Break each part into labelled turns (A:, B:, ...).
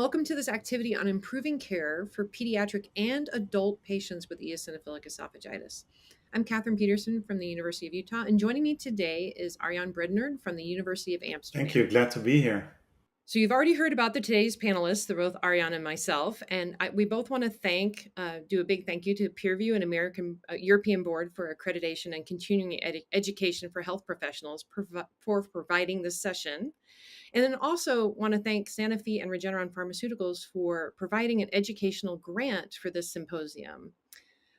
A: welcome to this activity on improving care for pediatric and adult patients with eosinophilic esophagitis. I'm Catherine Peterson from the University of Utah, and joining me today is Arjan Bredenoord from the University of
B: Thank you.
A: Amsterdam.
B: Glad to be here.
A: So you've already heard about today's panelists, they're both Arjan and myself, and we both want to do a big thank you to PeerView and European Board for Accreditation and Continuing Education for Health Professionals for providing this session. And then also want to thank Sanofi and Regeneron Pharmaceuticals for providing an educational grant for this symposium.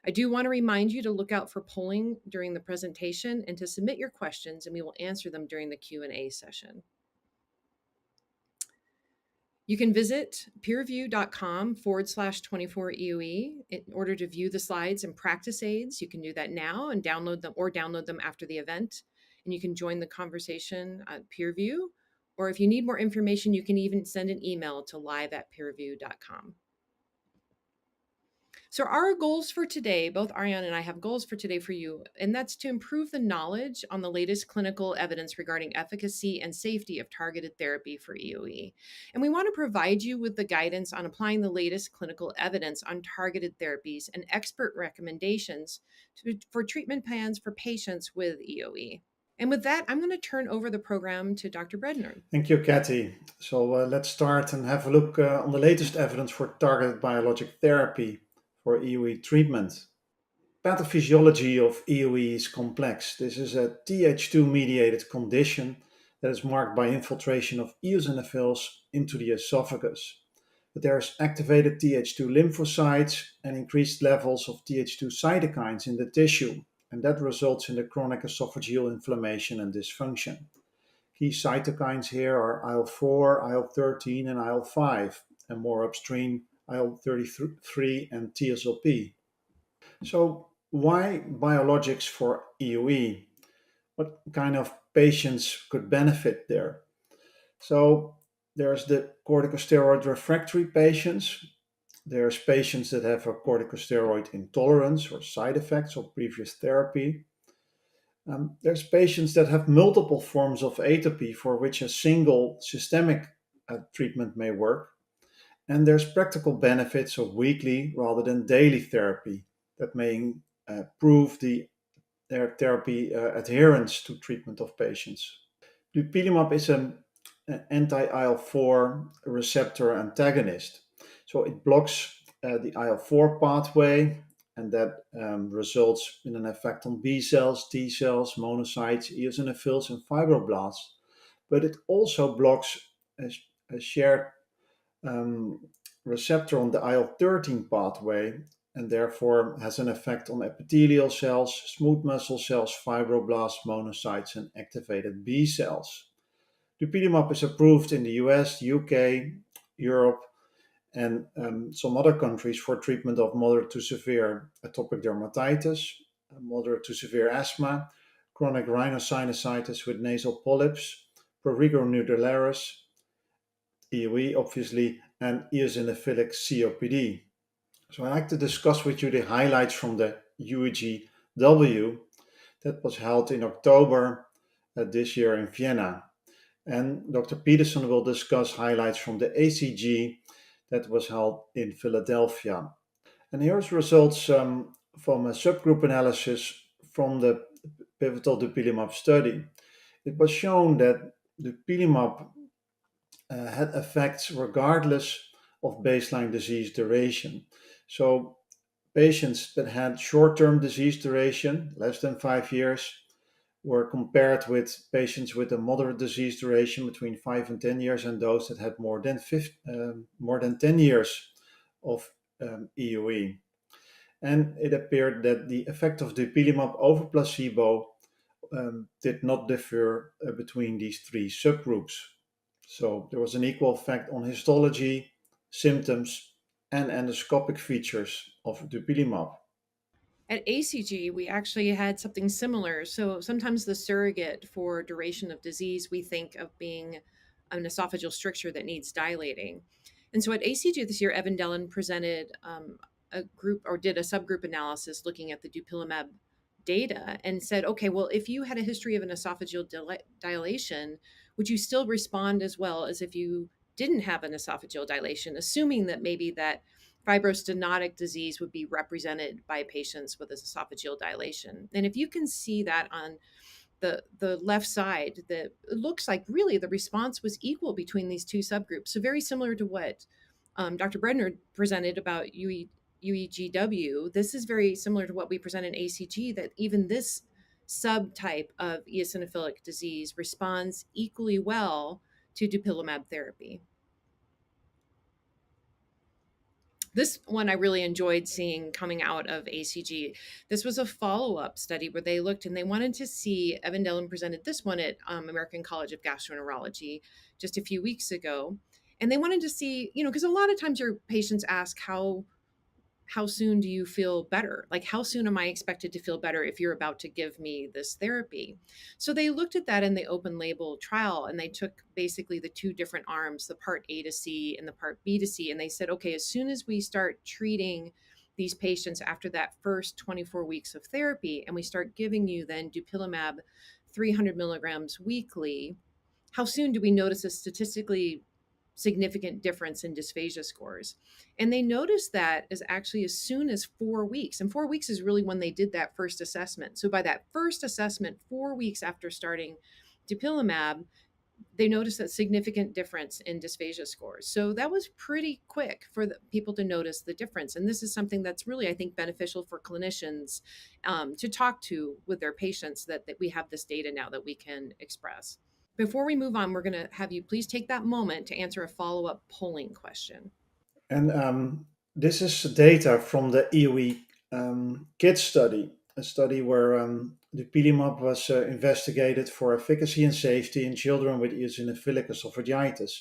A: I do want to remind you to look out for polling during the presentation and to submit your questions, and we will answer them during the Q&A session. You can visit peerview.com/24EOE in order to view the slides and practice aids. You can do that now and download them after the event. And you can join the conversation at PeerView. Or if you need more information, you can even send an email to live@peerview.com. So our goals for today, both Arjan and I have goals for today for you, and that's to improve the knowledge on the latest clinical evidence regarding efficacy and safety of targeted therapy for EOE. And we want to provide you with the guidance on applying the latest clinical evidence on targeted therapies and expert recommendations for treatment plans for patients with EOE. And with that, I'm going to turn over the program to Dr. Bredenoord.
B: Thank you, Kathy. So let's start and have a look on the latest evidence for targeted biologic therapy for EOE treatment. Pathophysiology of EOE is complex. This is a Th2 mediated condition that is marked by infiltration of eosinophils into the esophagus. But there's activated Th2 lymphocytes and increased levels of Th2 cytokines in the tissue, and that results in the chronic esophageal inflammation and dysfunction. Key cytokines here are IL-4, IL-13, and IL-5, and more upstream, IL-33 and TSLP. So why biologics for EOE? What kind of patients could benefit there? So there's the corticosteroid refractory patients. There's patients that have a corticosteroid intolerance or side effects of previous therapy. There's patients that have multiple forms of atopy for which a single systemic treatment may work. And there's practical benefits of weekly rather than daily therapy that may improve their therapy adherence to treatment of patients. Dupilumab is an anti-IL-4 receptor antagonist. So it blocks the IL-4 pathway, and that results in an effect on B cells, T cells, monocytes, eosinophils, and fibroblasts. But it also blocks a shared receptor on the IL-13 pathway, and therefore has an effect on epithelial cells, smooth muscle cells, fibroblasts, monocytes, and activated B cells. Dupilumab is approved in the US, UK, Europe, and some other countries for treatment of moderate to severe atopic dermatitis, moderate to severe asthma, chronic rhinosinusitis with nasal polyps, prurigo nodularis, EOE obviously, and eosinophilic COPD. So I'd like to discuss with you the highlights from the UEGW that was held in October this year in Vienna. And Dr. Peterson will discuss highlights from the ACG that was held in Philadelphia. And here's results from a subgroup analysis from the pivotal dupilumab study. It was shown that dupilumab had effects regardless of baseline disease duration. So patients that had short-term disease duration, less than 5 years, were compared with patients with a moderate disease duration between 5 and 10 years, and those that had more than 10 years of EOE. And it appeared that the effect of dupilumab over placebo did not differ between these three subgroups. So there was an equal effect on histology, symptoms, and endoscopic features of dupilumab.
A: At ACG, we actually had something similar. So sometimes the surrogate for duration of disease, we think of being an esophageal stricture that needs dilating. And so at ACG this year, Evan Dellin presented a group or did a subgroup analysis looking at the dupilumab data and said, okay, well, if you had a history of an esophageal dilation, would you still respond as well as if you didn't have an esophageal dilation, assuming that maybe that fibrostenotic disease would be represented by patients with this esophageal dilation. And if you can see that on the left side, that it looks like really the response was equal between these two subgroups. So very similar to what Dr. Bredenoord presented about UEGW. This is very similar to what we present in ACG, that even this subtype of eosinophilic disease responds equally well to dupilumab therapy. This one I really enjoyed seeing coming out of ACG. This was a follow up study where they looked and they wanted to see. Evan Dillon presented this one at American College of Gastroenterology just a few weeks ago. And they wanted to see, because a lot of times your patients ask how soon do you feel better? Like, how soon am I expected to feel better if you're about to give me this therapy? So they looked at that in the open label trial and they took basically the two different arms, the part A to C and the part B to C. And they said, okay, as soon as we start treating these patients after that first 24 weeks of therapy and we start giving you then dupilumab 300 milligrams weekly, how soon do we notice a statistically significant difference in dysphagia scores? And they noticed that actually as soon as 4 weeks. And 4 weeks is really when they did that first assessment. So by that first assessment, 4 weeks after starting dupilumab, they noticed that significant difference in dysphagia scores. So that was pretty quick for the people to notice the difference. And this is something that's really, I think, beneficial for clinicians to talk to with their patients, that we have this data now that we can express. Before we move on, we're going to have you please take that moment to answer a follow up polling question.
B: And this is data from the EOE kids study, a study where the dupilumab was investigated for efficacy and safety in children with eosinophilic esophagitis.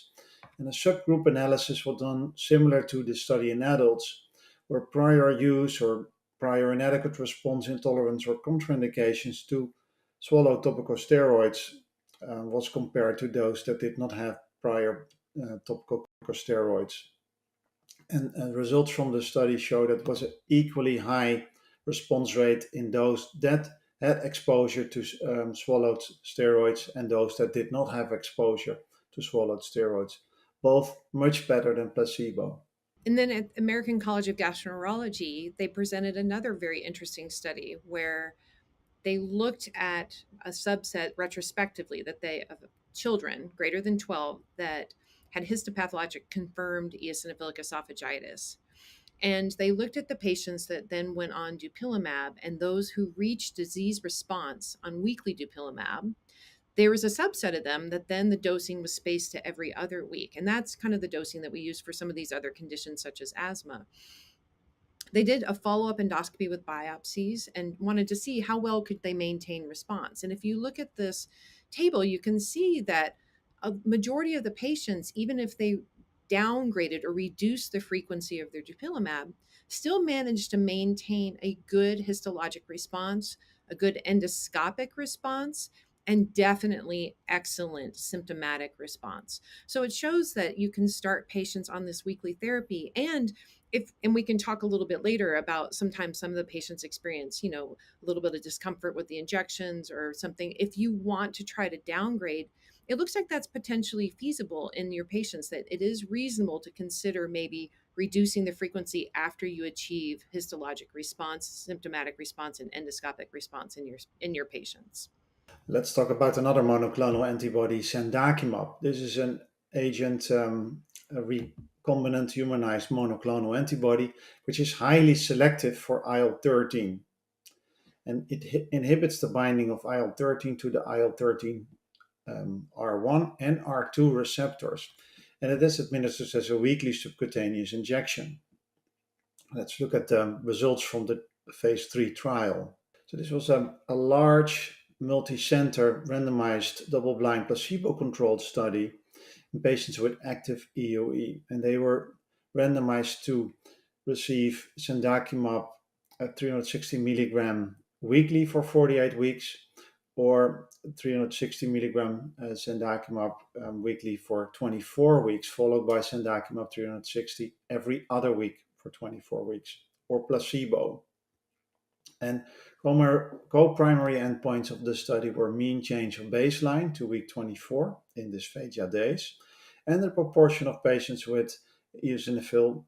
B: And a subgroup analysis was done similar to the study in adults, where prior use or prior inadequate response, intolerance, or contraindications to swallow topical steroids was compared to those that did not have prior topical corticosteroids. And results from the study show that was an equally high response rate in those that had exposure to swallowed steroids and those that did not have exposure to swallowed steroids, both much better than placebo.
A: And then at American College of Gastroenterology, they presented another very interesting study where they looked at a subset retrospectively that they of children greater than 12 that had histopathologic confirmed eosinophilic esophagitis. And they looked at the patients that then went on dupilumab and those who reached disease response on weekly dupilumab. There was a subset of them that then the dosing was spaced to every other week. And that's kind of the dosing that we use for some of these other conditions, such as asthma. They did a follow-up endoscopy with biopsies and wanted to see how well could they maintain response. And if you look at this table, you can see that a majority of the patients, even if they downgraded or reduced the frequency of their dupilumab, still managed to maintain a good histologic response, a good endoscopic response, and definitely excellent symptomatic response. So it shows that you can start patients on this weekly therapy. And we can talk a little bit later about sometimes some of the patients experience, a little bit of discomfort with the injections or something. If you want to try to downgrade, it looks like that's potentially feasible in your patients, that it is reasonable to consider maybe reducing the frequency after you achieve histologic response, symptomatic response, and endoscopic response in your patients.
B: Let's talk about another monoclonal antibody, sandakimab. This is an agent, a recombinant humanized monoclonal antibody, which is highly selective for IL-13. And it inhibits the binding of IL-13 to the IL-13 R1 and R2 receptors. And it is administered as a weekly subcutaneous injection. Let's look at the results from the phase 3 trial. So this was a large, multi-center, randomized, double-blind, placebo-controlled study in patients with active EOE, and they were randomized to receive sandakimab at 360 milligram weekly for 48 weeks, or 360 milligram sandakimab weekly for 24 weeks, followed by sandakimab 360 every other week for 24 weeks, or placebo. And co-primary endpoints of the study were mean change of baseline to week 24 in dysphagia days and the proportion of patients with eosinophil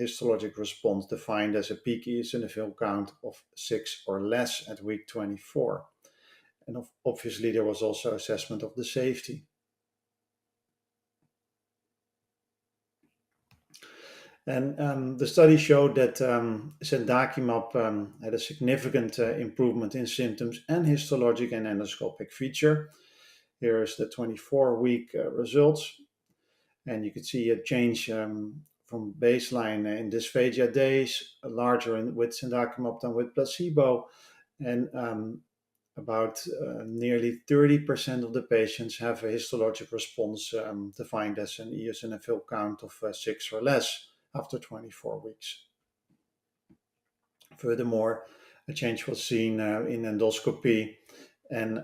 B: histologic response defined as a peak eosinophil count of 6 or less at week 24. And obviously, there was also assessment of the safety. And the study showed that cendakimab had a significant improvement in symptoms and histologic and endoscopic feature. Here is the 24-week results. And you could see a change from baseline in dysphagia days, larger with cendakimab than with placebo. And about nearly 30% of the patients have a histologic response defined as an eosinophil count of 6 or less after 24 weeks. Furthermore, a change was seen in endoscopy and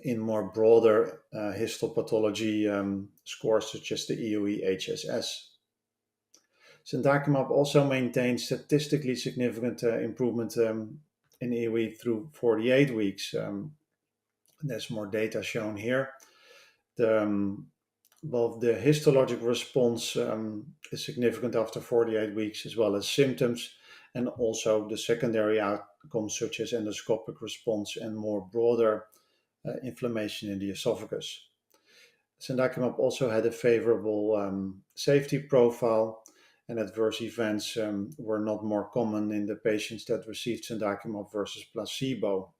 B: in more broader histopathology scores such as the EOE-HSS. Cendakimab also maintained statistically significant improvement in EOE through 48 weeks. There's more data shown here. Both the histologic response is significant after 48 weeks, as well as symptoms, and also the secondary outcomes such as endoscopic response and more broader inflammation in the esophagus. Cendakimab also had a favorable safety profile, and adverse events were not more common in the patients that received cendakimab versus placebo.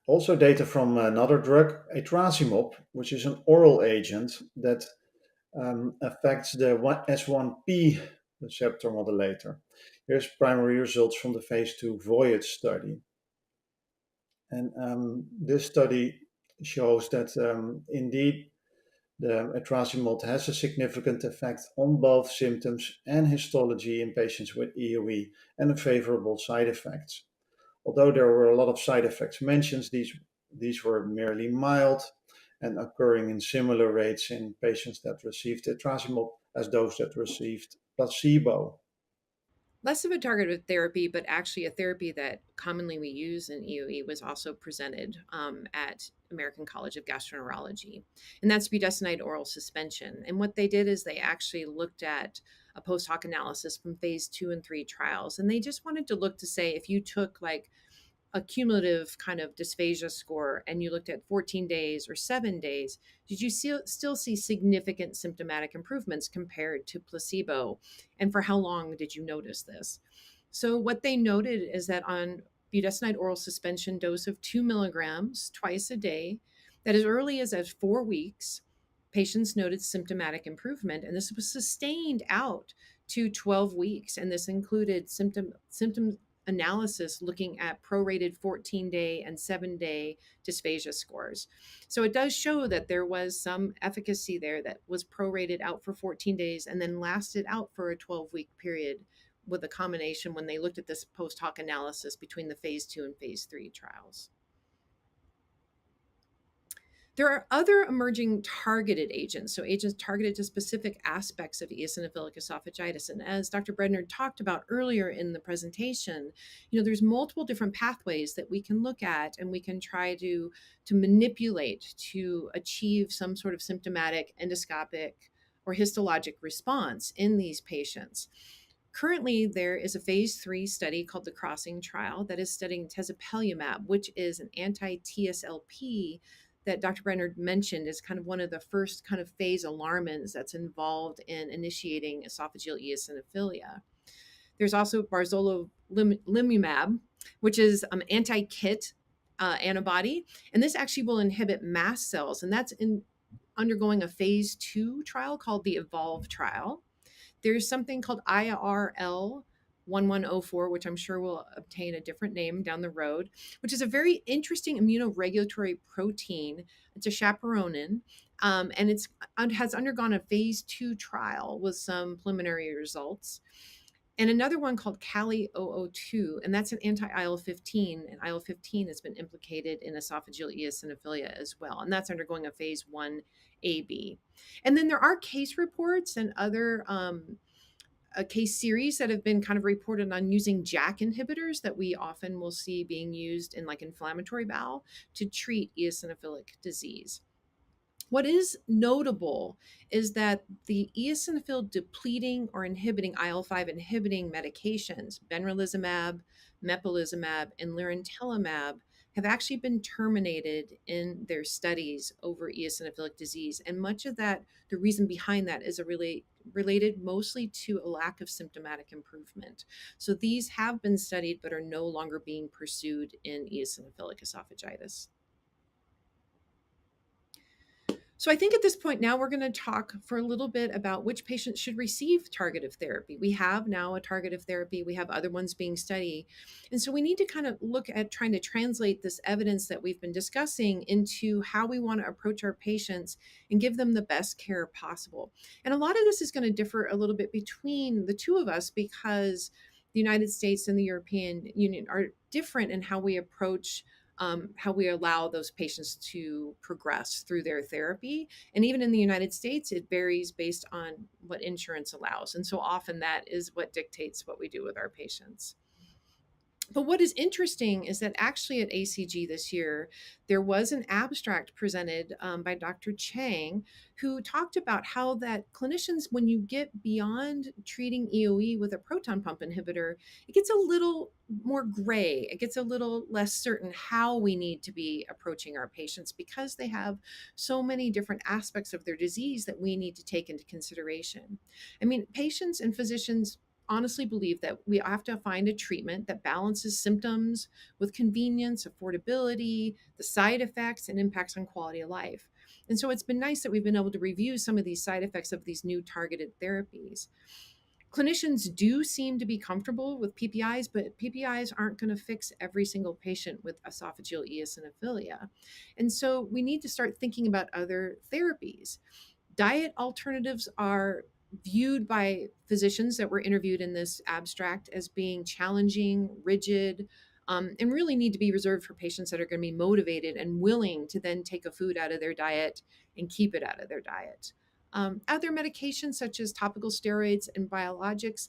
B: Also, data from another drug, etrasimod, which is an oral agent that affects the S1P receptor modulator. Here's primary results from the phase 2 Voyage study. And this study shows that indeed the etrasimod has a significant effect on both symptoms and histology in patients with EOE and a favorable side effects. Although there were a lot of side effects mentioned, these were merely mild and occurring in similar rates in patients that received etrasimod as those that received placebo.
A: Less of a targeted therapy, but actually a therapy that commonly we use in EOE was also presented at American College of Gastroenterology, and that's budesonide oral suspension. And what they did is they actually looked at a post hoc analysis from phase 2 and 3 trials, and they just wanted to look to say if you took like a cumulative kind of dysphagia score and you looked at 14 days or 7 days, did you still see significant symptomatic improvements compared to placebo? And for how long did you notice this? So, what they noted is that on budesonide oral suspension dose of 2 milligrams twice a day, that as early as at 4 weeks, patients noted symptomatic improvement, and this was sustained out to 12 weeks. And this included symptom analysis looking at prorated 14-day and 7-day dysphagia scores. So it does show that there was some efficacy there that was prorated out for 14 days and then lasted out for a 12-week period with a combination when they looked at this post hoc analysis between the phase 2 and phase 3 trials. There are other emerging targeted agents, so agents targeted to specific aspects of eosinophilic esophagitis. And as Dr. Bredenoord talked about earlier in the presentation, there's multiple different pathways that we can look at and we can try to manipulate to achieve some sort of symptomatic, endoscopic, or histologic response in these patients. Currently, there is a phase 3 study called the Crossing Trial that is studying tezepelumab, which is an anti-TSLP that Dr. Brenner mentioned is kind of one of the first kind of phase alarmins that's involved in initiating esophageal eosinophilia. There's also barzolvolimumab, which is anti-KIT antibody, and this actually will inhibit mast cells, and that's undergoing a phase 2 trial called the Evolve trial. There's something called IRL 1104, which I'm sure will obtain a different name down the road, which is a very interesting immunoregulatory protein. It's a chaperonin, and it has undergone a phase 2 trial with some preliminary results. And another one called Cali 002, and that's an anti-IL-15, and IL-15 has been implicated in esophageal eosinophilia as well, and that's undergoing a phase 1AB. And then there are case reports and other a case series that have been kind of reported on using JAK inhibitors that we often will see being used in like inflammatory bowel to treat eosinophilic disease. What is notable is that the eosinophil depleting or inhibiting IL-5 inhibiting medications, benralizumab, mepolizumab, and lirentelimab, have actually been terminated in their studies over eosinophilic disease. And much of that, the reason behind that is related mostly to a lack of symptomatic improvement. So these have been studied but are no longer being pursued in eosinophilic esophagitis. So I think at this point now we're going to talk for a little bit about which patients should receive targeted therapy. We have now a targeted therapy, we have other ones being studied. And so we need to kind of look at trying to translate this evidence that we've been discussing into how we want to approach our patients and give them the best care possible. And a lot of this is going to differ a little bit between the two of us because the United States and the European Union are different in how we approach how we allow those patients to progress through their therapy. And even in the United States, it varies based on what insurance allows. And so often that is what dictates what we do with our patients. But what is interesting is that actually at ACG this year, there was an abstract presented by Dr. Chang who talked about how that clinicians, when you get beyond treating EOE with a proton pump inhibitor, it gets a little more gray. It gets a little less certain how we need to be approaching our patients because they have so many different aspects of their disease that we need to take into consideration. I mean, patients and physicians honestly believe that we have to find a treatment that balances symptoms with convenience, affordability, the side effects, and impacts on quality of life. And so it's been nice that we've been able to review some of these side effects of these new targeted therapies. Clinicians do seem to be comfortable with PPIs, but PPIs aren't going to fix every single patient with esophageal eosinophilia. And so we need to start thinking about other therapies. Diet alternatives are viewed by physicians that were interviewed in this abstract as being challenging, rigid, and really need to be reserved for patients that are going to be motivated and willing to then take a food out of their diet and keep it out of their diet. Other medications, such as topical steroids and biologics,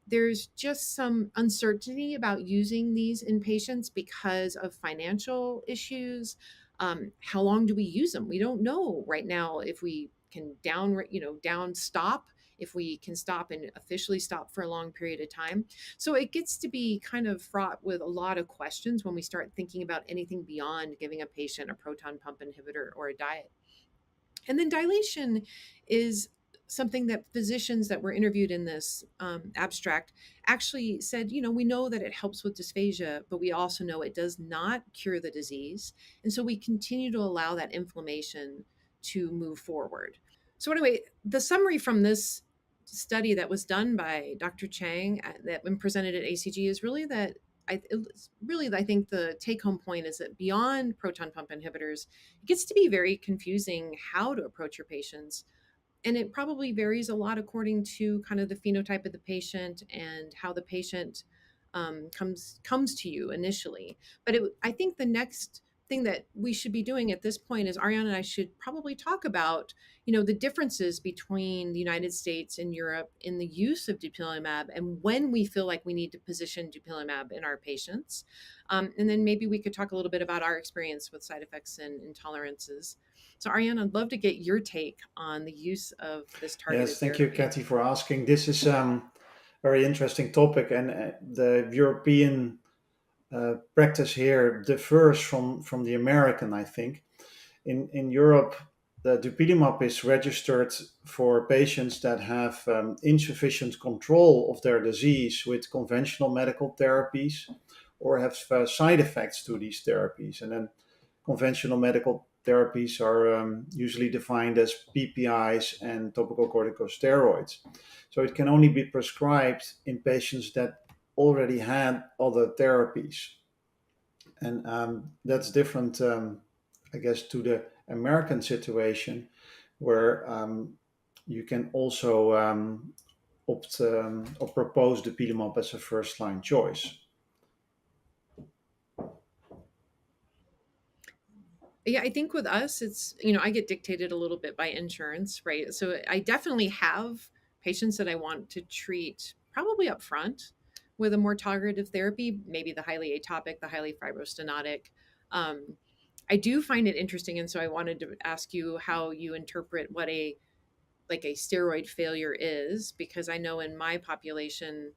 A: there's just some uncertainty about using these in patients because of financial issues. How long do we use them? We don't know right now if we can down stop, if we can stop and officially stop for a long period of time. So it gets to be kind of fraught with a lot of questions when we start thinking about anything beyond giving a patient a proton pump inhibitor or a diet. And then dilation is something that physicians that were interviewed in this abstract actually said, we know that it helps with dysphagia, but we also know it does not cure the disease. And so we continue to allow that inflammation to move forward. So, anyway, the summary from this study that was done by Dr. Chang that been presented at ACG is really that I think the take home point is that beyond proton pump inhibitors, it gets to be very confusing how to approach your patients. And it probably varies a lot according to kind of the phenotype of the patient and how the patient comes to you initially. But I think the next thing that we should be doing at this point is Ariana and I should probably talk about, the differences between the United States and Europe in the use of dupilumab and when we feel like we need to position dupilumab in our patients. And then maybe we could talk a little bit about our experience with side effects and intolerances. So, Ariana, I'd love to get your take on the use of this
B: Yes,
A: targeted
B: thank you,
A: therapy.
B: Kathy, for asking. This is very interesting topic, and the European practice here differs from the American, I think. In Europe, the dupilumab is registered for patients that have insufficient control of their disease with conventional medical therapies or have side effects to these therapies. And then conventional medical therapies are usually defined as PPIs and topical corticosteroids. So it can only be prescribed in patients that already had other therapies. And that's different, I guess, to the American situation where you can also opt or propose the dupilumab as a first line choice.
A: Yeah, I think with us, it's, I get dictated a little bit by insurance, right? So I definitely have patients that I want to treat probably up front with a more targeted therapy, maybe the highly atopic, the highly fibrostenotic. Um, I do find it interesting, and so I wanted to ask you how you interpret what a like a steroid failure is, because I know in my population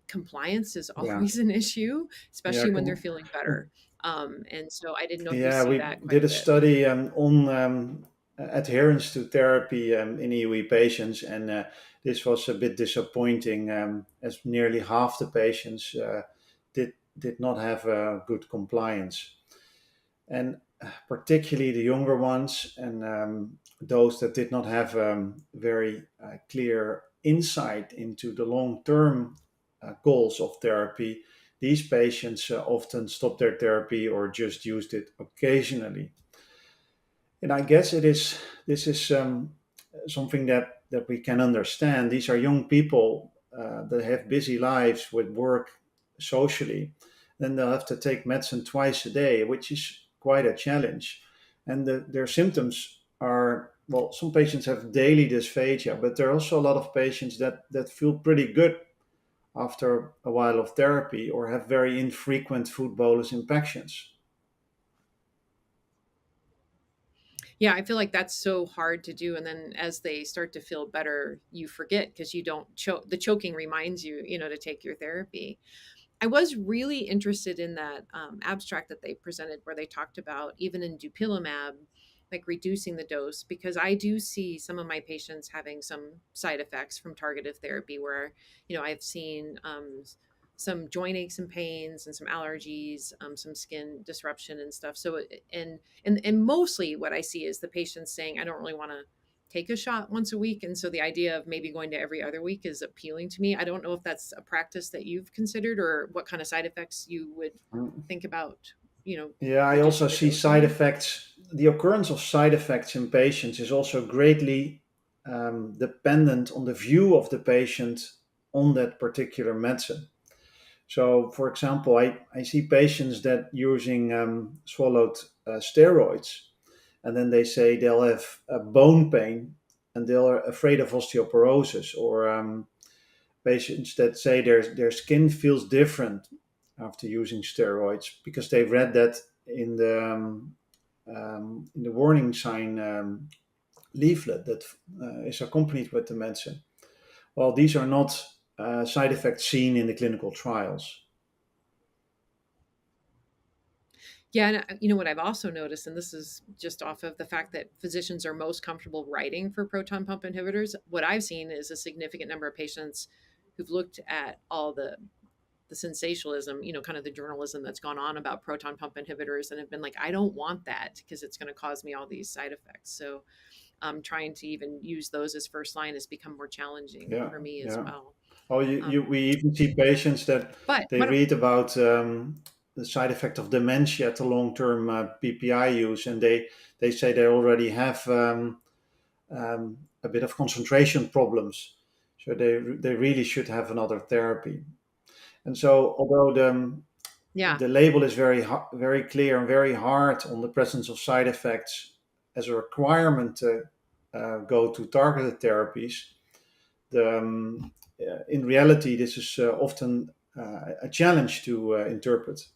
A: compliance is
B: Yeah,
A: always an issue,
B: yeah,
A: especially when they're feeling better. And so I didn't know if you
B: yeah.
A: see
B: We
A: that quite
B: did
A: a
B: a
A: bit.
B: study on adherence to therapy in EUE patients, and this was a bit disappointing, as nearly half the patients did not have good compliance, and particularly the younger ones, and those that did not have very clear insight into the long term goals of therapy. These patients often stop their therapy or just used it occasionally. And I guess this is something that we can understand. These are young people that have busy lives with work, socially. Then they'll have to take medicine twice a day, which is quite a challenge. And their symptoms are, well, some patients have daily dysphagia, but there are also a lot of patients that feel pretty good after a while of therapy or have very infrequent food bolus impactions.
A: Yeah, I feel like that's so hard to do, and then as they start to feel better, you forget because you don't choke. The choking reminds you, to take your therapy. I was really interested in that abstract that they presented where they talked about even in dupilumab, like reducing the dose, because I do see some of my patients having some side effects from targeted therapy where, I've seen some joint aches and pains and some allergies, some skin disruption and stuff. So, and mostly what I see is the patients saying, I don't really want to take a shot once a week. And so the idea of maybe going to every other week is appealing to me. I don't know if that's a practice that you've considered or what kind of side effects you would think about,
B: Yeah, I also
A: reducing the
B: see
A: dose
B: side
A: on.
B: effects. The occurrence of side effects in patients is also greatly dependent on the view of the patient on that particular medicine. So, for example, I see patients that using swallowed steroids, and then they say they'll have bone pain and they're afraid of osteoporosis, or patients that say their skin feels different after using steroids because they read that in the warning sign leaflet that is accompanied with the medicine. Well, these are not side effects seen in the clinical trials.
A: Yeah, and what I've also noticed, and this is just off of the fact that physicians are most comfortable writing for proton pump inhibitors, what I've seen is a significant number of patients who've looked at all the sensationalism, kind of the journalism that's gone on about proton pump inhibitors and have been like, I don't want that because it's going to cause me all these side effects. So trying to even use those as first line has become more challenging
B: Yeah,
A: for me as
B: yeah.
A: well.
B: Oh, we even see patients that
A: But
B: they
A: what
B: read about the side effect of dementia to long-term PPI use, and they say they already have a bit of concentration problems, so they really should have another therapy. And so, although
A: Yeah.
B: the label is very clear and very hard on the presence of side effects as a requirement to go to targeted therapies, in reality, this is often a challenge to interpret.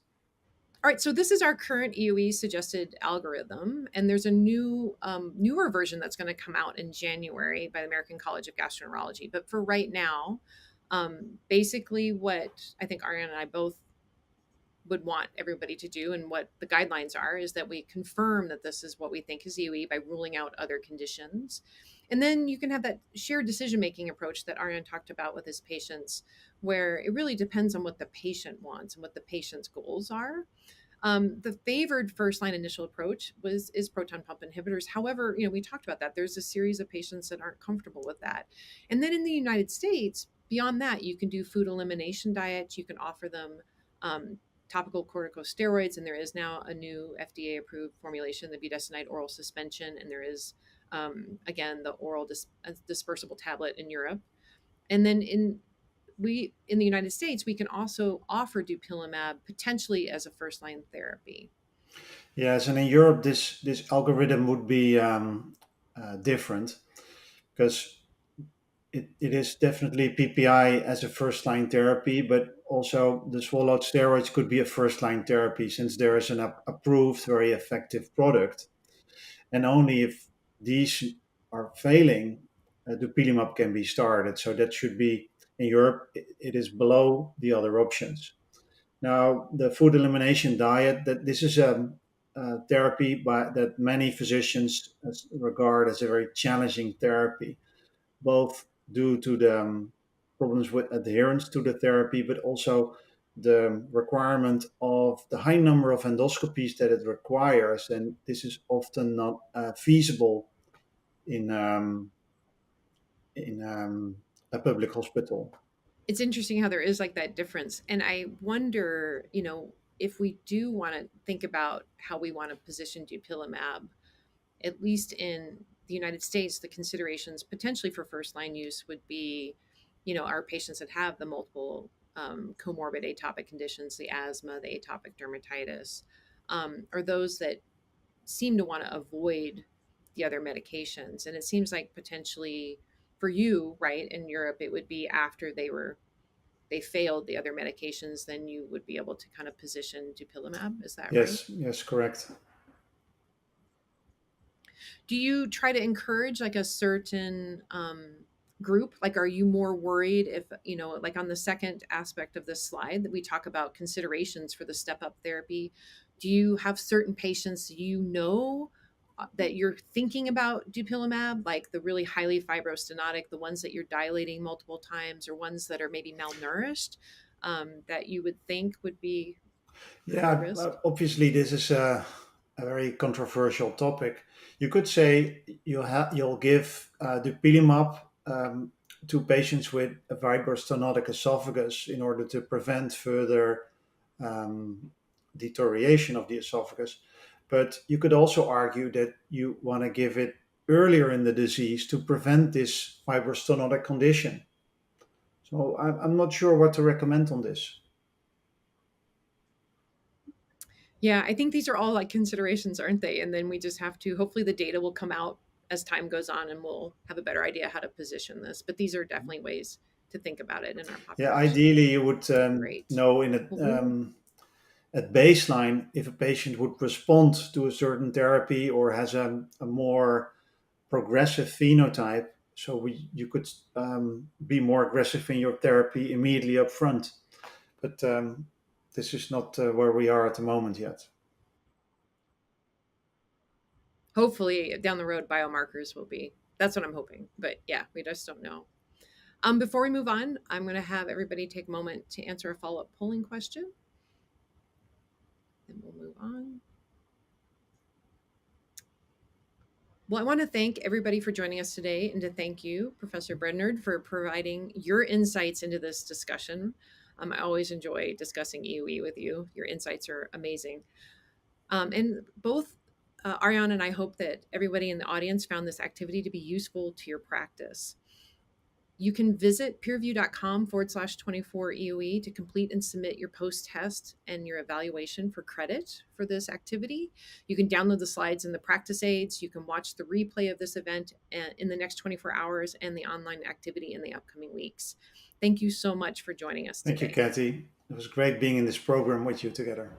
A: All right, so this is our current EOE suggested algorithm, and there's a newer version that's going to come out in January by the American College of Gastroenterology. But for right now, basically, what I think Ariana and I both would want everybody to do and what the guidelines are is that we confirm that this is what we think is EOE by ruling out other conditions. And then you can have that shared decision making approach that Ariane talked about with his patients, where it really depends on what the patient wants and what the patient's goals are. The favored first line initial approach is proton pump inhibitors. However, we talked about that. There's a series of patients that aren't comfortable with that. And then in the United States, beyond that, you can do food elimination diets. You can offer them topical corticosteroids, and there is now a new FDA approved formulation, the budesonide oral suspension, and there is again the oral dispersible tablet in Europe. And then in the United States, we can also offer dupilumab potentially as a first line therapy.
B: Yes, and in Europe, this algorithm would be different because it is definitely PPI as a first line therapy, but also the swallowed steroids could be a first line therapy since there is an approved, very effective product. And only if these are failing, dupilumab can be started. So that should be in Europe, it is below the other options. Now, the food elimination diet, that this is a therapy that many physicians regard as a very challenging therapy, both due to the problems with adherence to the therapy, but also the requirement of the high number of endoscopies that it requires, and this is often not feasible in a public hospital.
A: It's interesting how there is like that difference. And I wonder, if we do want to think about how we want to position dupilumab, at least in the United States, the considerations potentially for first line use would be, our patients that have the multiple comorbid atopic conditions, the asthma, the atopic dermatitis, or those that seem to want to avoid the other medications. And it seems like potentially for you, right, in Europe, it would be after they failed the other medications, then you would be able to kind of position dupilumab. Is that right?
B: Yes, yes, correct.
A: Do you try to encourage like a certain group? Like, are you more worried if, like on the second aspect of this slide that we talk about considerations for the step up therapy? Do you have certain patients that you're thinking about dupilumab, like the really highly fibrostenotic, the ones that you're dilating multiple times, or ones that are maybe malnourished, that you would think would be higher
B: Yeah,
A: risk?
B: obviously this is a very controversial topic. You could say you'll give dupilumab to patients with a fibrostenotic esophagus in order to prevent further um, deterioration of the esophagus. But you could also argue that you want to give it earlier in the disease to prevent this fibrostenotic condition. So I'm not sure what to recommend on this.
A: Yeah, I think these are all like considerations, aren't they? And then we just have to, hopefully, the data will come out as time goes on and we'll have a better idea how to position this. But these are definitely ways to think about it in our
B: Yeah,
A: population.
B: ideally you would
A: Great.
B: know
A: Well, we'll,
B: at baseline if a patient would respond to a certain therapy or has a more progressive phenotype. So you could be more aggressive in your therapy immediately up front. But this is not where we are at the moment yet.
A: hopefully, down the road, biomarkers will be. That's what I'm hoping. But yeah, we just don't know. Before we move on, I'm going to have everybody take a moment to answer a follow up polling question. Then we'll move on. Well, I want to thank everybody for joining us today and to thank you, Professor Bredenoord, for providing your insights into this discussion. I always enjoy discussing EOE with you. Your insights are amazing. And both Ariane and I hope that everybody in the audience found this activity to be useful to your practice. You can visit peerview.com/24 EOE to complete and submit your post test and your evaluation for credit for this activity. You can download the slides and the practice aids. You can watch the replay of this event in the next 24 hours and the online activity in the upcoming weeks. Thank you so much for joining us
B: Thank you,
A: today.
B: Kathy. It was great being in this program with you together.